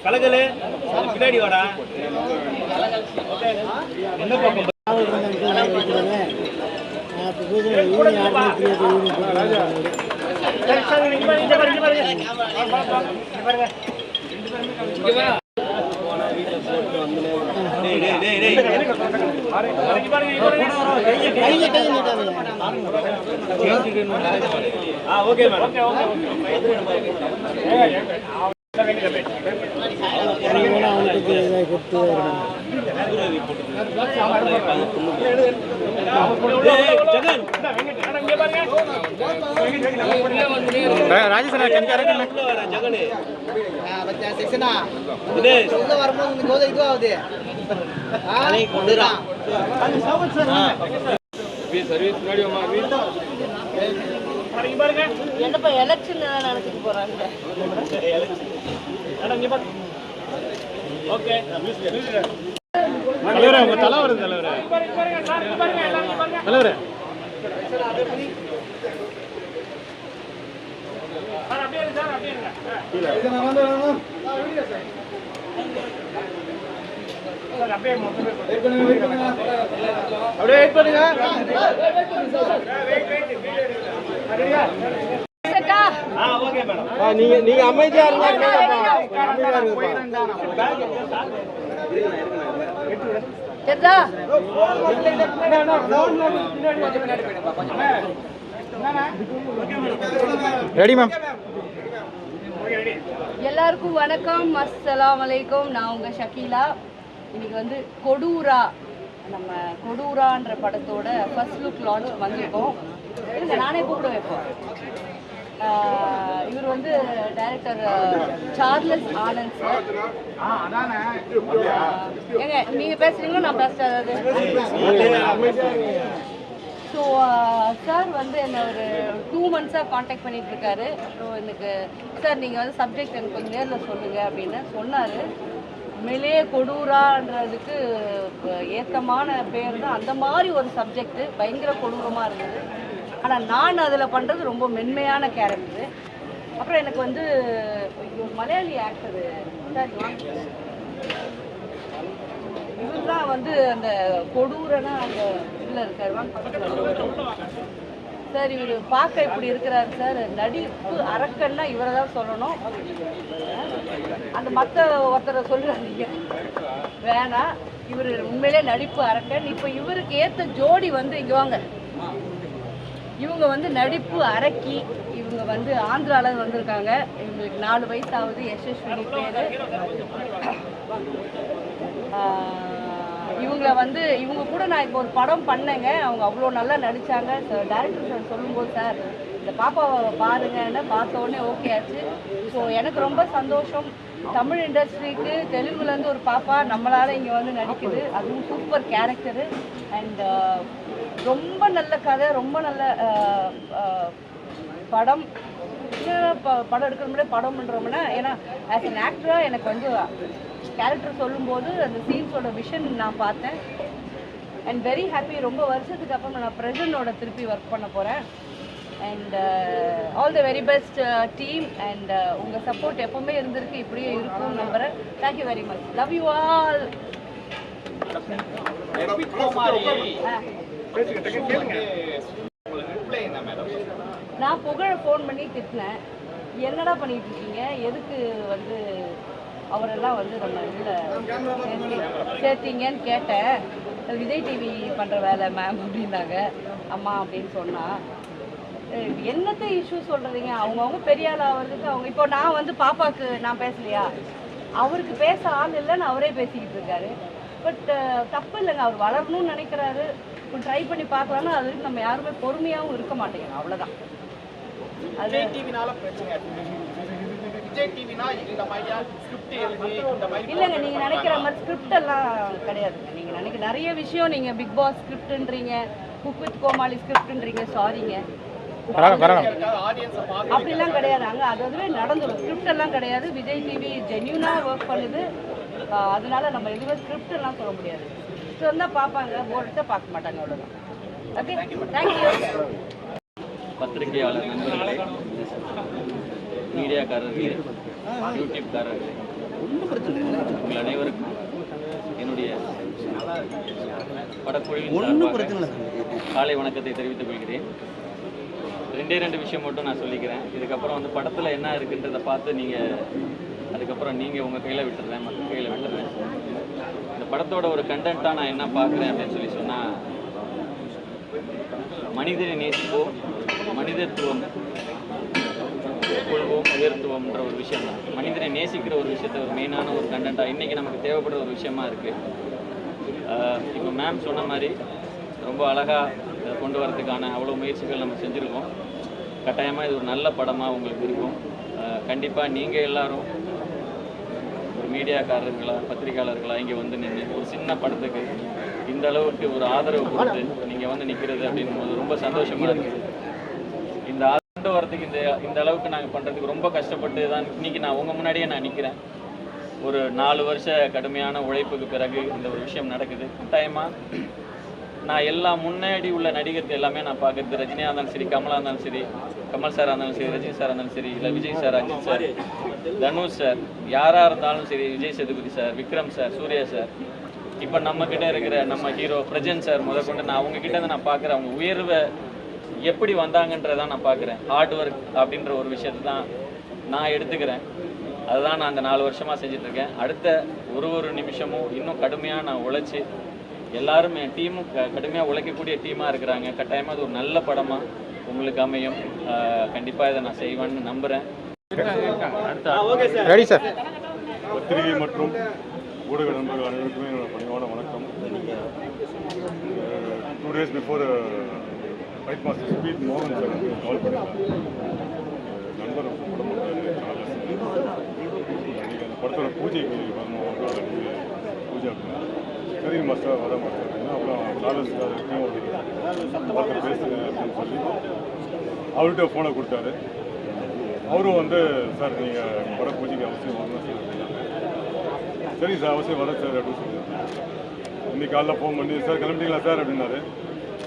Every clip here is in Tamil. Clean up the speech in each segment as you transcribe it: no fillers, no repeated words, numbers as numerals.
கலகலு பின்னாடி வாடா. என்ன பக்கம் ஓகே மேடம். என்னப்பா எலெக்ஷன் நடத்திட்டு போறாங்க. ஓகே தலைவரே, உங்க தலை வருது தலைவரே. தலைவரே நீங்க அமைதியா ரெடி மேம். எல்லாருக்கும் வணக்கம், அஸ்ஸலாமு அலைக்கும். நான் உங்க ஷக்கீலா. இன்னைக்கு வந்து கொடூரா, நம்ம கொடூரான்ற படத்தோட ஃபர்ஸ்ட் லுக் லான்ச் வந்திருக்கோம். இல்லைங்க, நானே கூப்பிட வைப்போம். இவர் வந்து டைரக்டர் சார்லஸ் ஆனந்த் சார். ஏங்க நீங்க பேசுறீங்களோ நான் பேசுறது? ஸோ சார் வந்து என்னை ஒரு 2 months காண்டாக்ட் பண்ணிட்டு இருக்காரு. அப்புறம் எனக்கு சார் நீங்கள் வந்து சப்ஜெக்ட் எனக்கு கொஞ்சம் நேரில் சொல்லுங்கள் அப்படின்னு சொன்னார். உண்மையிலேயே கொடூரான்றதுக்கு ஏற்றமான பேர் தான். அந்த மாதிரி ஒரு சப்ஜெக்டு பயங்கர கொடூரமாக இருந்தது. ஆனால் நான் அதில் பண்ணுறது ரொம்ப மென்மையான கேரக்டரு. அப்புறம் எனக்கு வந்து ஒரு மலையாளி ஆக்டரு சார் இவர் தான் வந்து அந்த கொடூரனா அந்த இதில் இருக்கார் சார். இவர் பார்க்க இப்படி இருக்கிறார் சார். நடிப்பு அரக்கன்னா இவரை தான் சொல்லணும். அந்த மற்ற ஒருத்தரை சொல்லுறாங்க வேணாம். இவர் உண்மையிலே நடிப்பு அரக்கன். இப்போ இவருக்கு ஏற்ற ஜோடி வந்து இங்கே வாங்க. இவங்க வந்து நடிப்பு அரக்கி. இவங்க வந்து ஆந்திராவில் வந்திருக்காங்க. இவங்களுக்கு 4 வயசு ஆகுது. யசஸ்வினி பேர். இவங்களை வந்து இவங்க கூட நான் இப்போ ஒரு படம் பண்ணேங்க. அவங்க அவ்வளோ நல்லா நடித்தாங்க. டைரக்டர் சார் சொல்லும்போது சார் இந்த பாப்பாவை பாருங்கன்னு பார்த்த உடனே ஓகே ஆச்சு. ஸோ எனக்கு ரொம்ப சந்தோஷம். தமிழ் இண்டஸ்ட்ரிக்கு தெலுங்குலேருந்து ஒரு பாப்பா நம்மளால் இங்கே வந்து நடிக்குது. அதுவும் சூப்பர் கேரக்டரு. அண்ட் ரொம்ப நல்ல கதை, ரொம்ப நல்ல படம். படம் எடுக்கிற முன்னாடி படம் பண்ணுறோம்னா, ஏன்னா ஆஸ் அன் ஆக்டராக எனக்கு வந்து கேரக்டர் சொல்லும்போது அந்த சீன்ஸோட விஷன் நான் பார்த்தேன். And very happy. ரொம்ப வருஷத்துக்கு அப்புறம் நான் பிரசன்னோட திருப்பி ஒர்க் பண்ண போகிறேன். And all the very best team. And உங்கள் சப்போர்ட் எப்போவுமே இருந்திருக்கு, இப்படியே இருக்கும் நம்புகிறேன். Thank you very much. Love you all. நான் புகழ ஃபோன் பண்ணி திட்டினேன். என்னடா பண்ணிட்டு இருக்கீங்க, எதுக்கு வந்து அவரெல்லாம் வந்து நம்ம இதில் சேர்த்தீங்கன்னு கேட்டேன். விஜய் டிவி பண்ணுற வேலை மேம் அப்படின்னாங்க. அம்மா அப்படின்னு சொன்னால் என்னத்தை இஷ்யூ சொல்கிறீங்க? அவங்கவுங்க பெரிய ஆள் ஆகிறதுக்கு அவங்க இப்போ நான் வந்து பாப்பாவுக்கு நான் பேசலையா, அவருக்கு பேச ஆள் இல்லைன்னு அவரே பேசிக்கிட்டு இருக்காரு. பட் தப்பு இல்லைங்க. அவர் வளரணும்னு நினைக்கிறாரு. இப்போ ட்ரை பண்ணி பார்க்கலான்னா அது வரைக்கும் நம்ம யாருமே பொறுமையாகவும் இருக்க மாட்டேங்கிறோம். அவ்வளோதான். அது இல்லைங்க, நீங்கள் நினைக்கிற மாதிரி ஸ்கிரிப்ட் எல்லாம் கிடையாதுங்க. நீங்கள் நினைக்கிற நிறைய விஷயம் நீங்கள் பிக் பாஸ் ஸ்கிரிப்டுன்றீங்க, குக் வித் கோமாளி ஸ்கிரிப்டுன்றீங்க. சாரிங்க, அப்படிலாம் கிடையாது. அங்கே அது அதுவே நடந்துடும். ஸ்கிரிப்ட் எல்லாம் கிடையாது. விஜய் டிவி ஜென்யூனாக ஒர்க் பண்ணுது. அதனால நம்ம எதுவுமே ஸ்கிரிப்ட் எல்லாம் சொல்ல முடியாது. இன்ட்ரெஸ்ட் வந்தால் பார்ப்பாங்க, போர் அடிச்சா பார்க்க மாட்டாங்க, அவ்வளோதான். Okay, thank you. பத்திரிகையாளர் நண்பர்களே, மீடியாக்காரர்களே, யூடியூப்காரர்களே, உங்கள் அனைவருக்கும் என்னுடைய படக்குழுவின் சார்பாக காலை வணக்கத்தை தெரிவித்துக் கொள்கிறேன். ரெண்டு விஷயம் மட்டும் நான் சொல்லிக்கிறேன். இதுக்கப்புறம் வந்து படத்தில் என்ன இருக்குன்றதை பார்த்து அதுக்கப்புறம் நீங்கள் உங்கள் கையில் விட்டுறேன், மற்ற கையில் விட்டுறேன். இந்த படத்தோட ஒரு கண்டென்ட்டாக நான் என்ன பார்க்குறேன் அப்படின்னு சொன்னால், மனிதனை நேசிப்போம், மனிதத்துவம் கொள்வோம், உயர்த்துவோம்ன்ற ஒரு விஷயம் தான். மனிதனை நேசிக்கிற ஒரு விஷயத்த ஒரு மெயினான ஒரு கண்டென்ட்டாக இன்றைக்கி நமக்கு தேவைப்படுற ஒரு விஷயமா இருக்குது. இப்போ மேம் சொன்ன மாதிரி ரொம்ப அழகாக கொண்டு வரதுக்கான அவ்வளோ முயற்சிகள் நம்ம செஞ்சுருக்கோம். கட்டாயமாக இது ஒரு நல்ல படமாக உங்களுக்கு இருக்கும். கண்டிப்பாக நீங்கள் எல்லோரும் ஒரு மீடியாக்காரர்களா, பத்திரிகையாளர்களா இங்கே வந்து நின்று ஒரு சின்ன படத்துக்கு இந்த அளவுக்கு ஒரு ஆதரவு கொடுத்து நீங்கள் வந்து நிற்கிறது அப்படிங்கும்போது ரொம்ப சந்தோஷமாக இருக்குது. இந்த ஆதரவு வரத்துக்கு இந்த அளவுக்கு நாங்கள் பண்ணுறதுக்கு ரொம்ப கஷ்டப்பட்டு தான் இன்றைக்கி நான் உங்கள் முன்னாடியே நான் நிற்கிறேன். ஒரு 4 வருஷ கடுமையான உழைப்புக்கு பிறகு இந்த ஒரு விஷயம் நடக்குது. கட்டாயமாக நான் எல்லா முன்னாடி உள்ள நடிகர்கள் எல்லாமே நான் பார்க்குறது, ரஜினியாக இருந்தாலும் சரி, கமலாக இருந்தாலும் சரி, கமல் சாராக இருந்தாலும் சரி, ரஜினி சாராக இருந்தாலும் சரி, இல்லை Vijay sir, Ajith sir, Dhanush sir, யாராக இருந்தாலும் சரி, Vijay Sethupathi sir, Vikram sir, Suriya sir, இப்போ நம்மக்கிட்ட இருக்கிற நம்ம ஹீரோ பிரஜன் சார் முதற்கொண்டு நான் அவங்கக்கிட்ட நான் பார்க்குறேன். அவங்க உயர்வை எப்படி வந்தாங்கன்றதான் நான் பார்க்குறேன். ஹார்ட் ஒர்க் அப்படின்ற ஒரு விஷயத்தை தான் நான் எடுத்துக்கிறேன். அதுதான் நான் அந்த 4 வருஷமாக செஞ்சிட்ருக்கேன். அடுத்த ஒரு நிமிஷமும் இன்னும் கடுமையாக நான் உழைச்சி, எல்லாரும் என் டீமும் கடுமையாக உழைக்கக்கூடிய டீமாக இருக்கிறாங்க. கட்டாயமாக அது ஒரு நல்ல படமாக உங்களுக்கு அமையும். கண்டிப்பாக இதை நான் செய்வேன்னு நம்புகிறேன். Ready sir. பத்திரிகை மற்றும் ஊடக நண்பர்கள் அனைவருக்குமே என்னோட பணிவான வணக்கம். 2 days before fight master speed மோகன் சார் வந்து கால் பண்ணியிருந்தாங்க. நண்பர் படம் அந்த படத்தோட பூஜைக்கு வரணும், பூஜை அப்படின்னா சரி மாஸ்டர் வர மாஸ்டர் அப்படின்னா, அப்புறம் காலேஜ் சார்கிட்டையும் ஒரு வார்த்தை பேசுகிறேன் அப்படின்னு சொல்லி அவர்கிட்ட ஃபோனை கொடுத்தாரு. அவரும் வந்து சார் நீங்கள் பட பூஜைக்கு அவசியம் வரணும் சார் அப்படின்னாங்க. சரி சார் அவசியம் வர சார் அப்படின்னு சொல்லி இன்னைக்கு காலைல ஃபோன் பண்ணி சார் கிளம்பிட்டீங்களா சார் அப்படின்னாரு.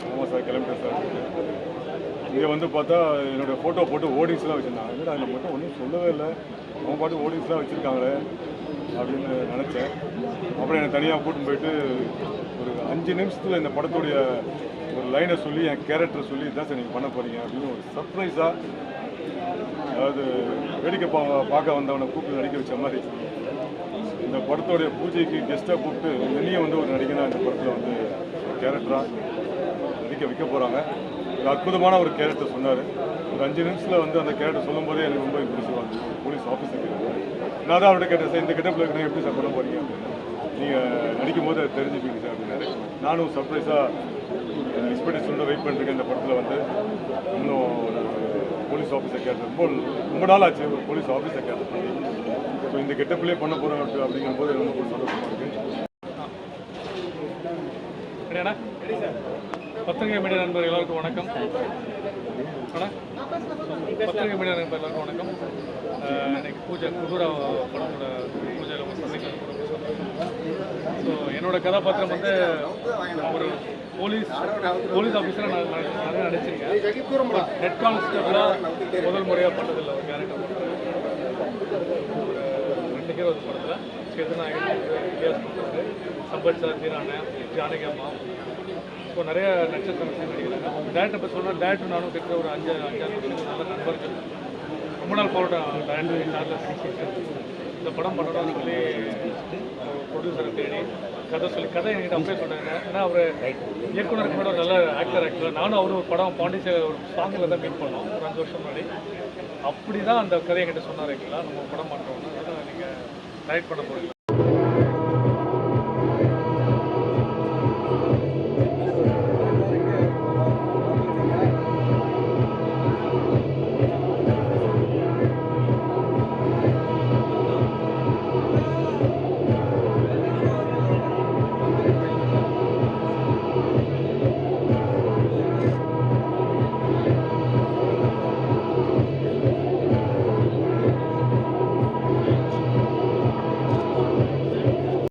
ஆமாம் சார் கிளம்பிட்டேன் சார் அப்படின்னு. இங்கே வந்து பார்த்தா என்னோடய ஃபோட்டோ போட்டு ஓடிங்ஸ்லாம் வச்சுருந்தாங்க. இல்லை அதில் மட்டும் ஒன்றும் சொல்லவே இல்லை, அவங்க பாட்டு ஓடிங்ஸ்லாம் வச்சுருக்காங்களே அப்படின்னு நினச்சேன். அப்புறம் என்னை தனியாக கூட்டின்னு போயிட்டு ஒரு 5 நிமிஷத்தில் இந்த படத்துடைய ஒரு லைனை சொல்லி என் கேரக்டரை சொல்லி இதான் சார் நீங்கள் பண்ண போகிறீங்க அப்படின்னு ஒரு சர்ப்ரைஸாக, அதாவது வேடிக்கை பார்க்க வந்தவனை கூப்பிட்டு நடிக்க வச்ச மாதிரி இந்த படத்தோடைய பூஜைக்கு கெஸ்ட்டாக கூப்பிட்டு என்னையும் வந்து ஒரு நடிகனாக இந்த படத்தில் வந்து ஒரு கேரக்டராக நடிக்க வைக்க போகிறாங்க. ஒரு அற்புதமான ஒரு கேரக்டர் சொன்னார். ஒரு 5 நிமிஷத்தில் வந்து அந்த கேரக்டர் சொல்லும் போதே எனக்கு ரொம்ப இம்ப்ரெசிவ் ஆகுது. போலீஸ் ஆஃபீஸர் கேட்டார். நான் தான் அவர்கிட்ட கேட்டேன், சார் இந்த கெட்டப்பில் இருக்கிற எப்படி சார் பண்ண போகிறீங்க அப்படின்னு. நீங்கள் நடிக்கும் போது அதை தெரிஞ்சுப்பீங்க சார் அப்படின்னாரு. நானும் சர்ப்ரைஸாக எக்ஸ்பெக்டேஷனோட வெயிட் பண்ணிருக்கேன். இந்த படத்தில் வந்து இன்னும் ஒரு போலீஸ் ஆஃபீஸர் கேரக்டர் ரொம்ப நாள் ஆச்சு ஒரு போலீஸ் ஆஃபீஸர் கேரக்டர் பண்ணி. ஸோ இந்த கெட்டப்பிலே பண்ண போகிறோம் அப்படிங்கும் போது ரொம்ப சந்தோஷமாக இருக்குது. பத்திரிகை மீடியா நண்பர்கள் எல்லாருக்கும் வணக்கம். பத்திரிகை மீடியா நண்பர் எல்லாருக்கும் வணக்கம். இன்னைக்கு பூஜை குதூரா படத்தோட பூஜையில் உங்கள் சந்திக்க. ஸோ என்னோட கதாபாத்திரம் வந்து ஒரு போலீஸ் ஆஃபீஸராக நான் நிறைய நடிச்சிருக்கேன். ஹெட் கான்ஸ்டபிளாக முதல் முறையாக பண்ணதில்லை ஒரு கேரக்டர். ஒரு 2 ஹீரோ படத்தில் சேதுநாயகன், இலியாஸ் பண்ணுறாரு, சம்பத் சார், தீரானன், ஜானகி அம்மா. ஸோ நிறைய நட்சத்திரங்கள் நடிக்கிறாங்க. டேரக்டர் பற்றி சொன்னால் டேரக்டர் நானும் கிட்ட ஒரு 5-6 வருஷம் நல்ல நண்பர்கள். ரொம்ப நாள் போகிற டேரக்டர் சார்ஜில் இந்த படம் பண்ணணும்னு சொல்லி ப்ரொடியூசரை தேடி கதை என்கிட்ட அப்படியே சொன்னாங்க. ஏன்னா அவர் இயக்குனருக்கு கூட ஒரு நல்ல ஆக்டர். நானும் அவரும் ஒரு படம் பாண்டிச்சேரி ஒரு சாங்கில் தான் மீட் பண்ணோம் ஒரு 5 வருஷம் முன்னாடி. அப்படி தான் அந்த கதையை என்கிட்ட சொன்னார். நம்ம படம் பண்ணுறோம்னா நீங்கள் டைரக்ட் பண்ண போகிறீங்க.